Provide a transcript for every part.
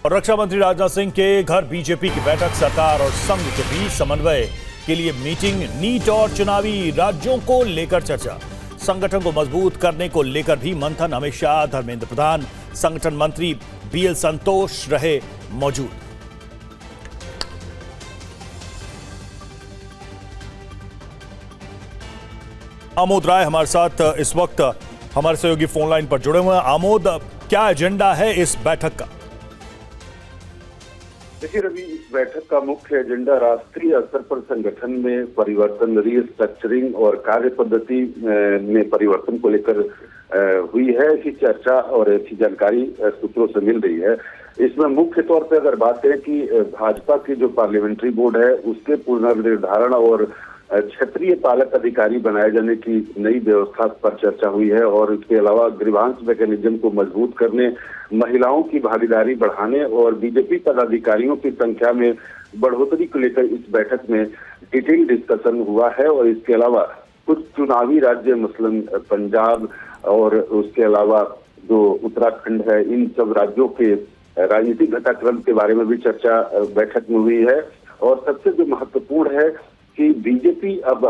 और रक्षा मंत्री राजनाथ सिंह के घर बीजेपी की बैठक, सरकार और संघ के बीच समन्वय के लिए मीटिंग, नीट और चुनावी राज्यों को लेकर चर्चा, संगठन को मजबूत करने को लेकर भी मंथन। अमित शाह, धर्मेंद्र प्रधान, संगठन मंत्री बीएल संतोष रहे मौजूद। आमोद राय हमारे साथ इस वक्त हमारे सहयोगी फोन लाइन पर जुड़े हुए हैं। आमोद, क्या एजेंडा है इस बैठक का? देखिए रवि, इस बैठक का मुख्य एजेंडा राष्ट्रीय स्तर पर संगठन में परिवर्तन, रीस्ट्रक्चरिंग और कार्य पद्धति में परिवर्तन को लेकर हुई है। ऐसी चर्चा और ऐसी जानकारी सूत्रों से मिल रही है। इसमें मुख्य तौर पर अगर बात करें कि भाजपा की जो पार्लियामेंट्री बोर्ड है उसके पुनर्निर्धारण और क्षेत्रीय पालक अधिकारी बनाए जाने की नई व्यवस्था पर चर्चा हुई है और इसके अलावा ग्रीवांस मैकेनिज्म को मजबूत करने, महिलाओं की भागीदारी बढ़ाने और बीजेपी पदाधिकारियों की संख्या में बढ़ोतरी को लेकर इस बैठक में डिटेल डिस्कशन हुआ है। और इसके अलावा कुछ चुनावी राज्य, मसलन पंजाब और उसके अलावा जो उत्तराखंड है, इन सब राज्यों के राजनीतिक घटनाक्रम के बारे में भी चर्चा बैठक में हुई है। और सबसे जो महत्वपूर्ण है कि बीजेपी अब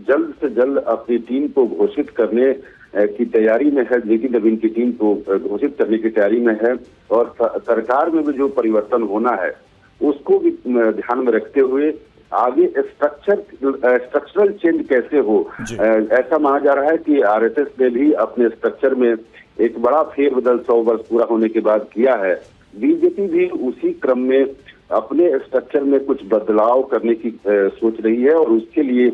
जल्द से जल्द अपनी टीम को घोषित करने की तैयारी में है, जेपी नवीन की टीम को घोषित करने की तैयारी में है। और सरकार में भी जो परिवर्तन होना है उसको भी ध्यान में रखते हुए आगे स्ट्रक्चरल चेंज कैसे हो, ऐसा माना जा रहा है कि आरएसएस ने भी अपने स्ट्रक्चर में एक बड़ा फेरबदल 100 वर्ष पूरा होने के बाद किया है। बीजेपी भी उसी क्रम में अपने स्ट्रक्चर में कुछ बदलाव करने की सोच रही है और उसके लिए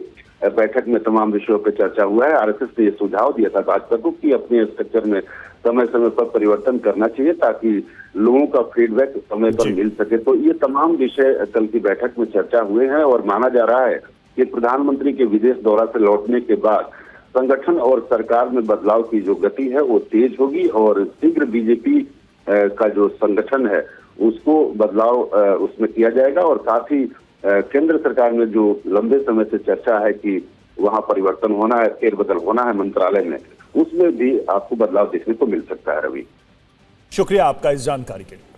बैठक में तमाम विषयों पर चर्चा हुआ है। आरएसएस ने यह सुझाव दिया था भाजपा को कि अपने स्ट्रक्चर में समय समय पर परिवर्तन करना चाहिए ताकि लोगों का फीडबैक समय पर मिल सके। तो ये तमाम विषय कल की बैठक में चर्चा हुए हैं और माना जा रहा है कि प्रधानमंत्री के विदेश दौरा से लौटने के बाद संगठन और सरकार में बदलाव की जो गति है वो तेज होगी और शीघ्र बीजेपी का जो संगठन है उसको बदलाव उसमें किया जाएगा। और साथ ही केंद्र सरकार में जो लंबे समय से चर्चा है कि वहां परिवर्तन होना है, फेरबदल होना है मंत्रालय में, उसमें भी आपको बदलाव देखने को मिल सकता है। रवि, शुक्रिया आपका इस जानकारी के लिए।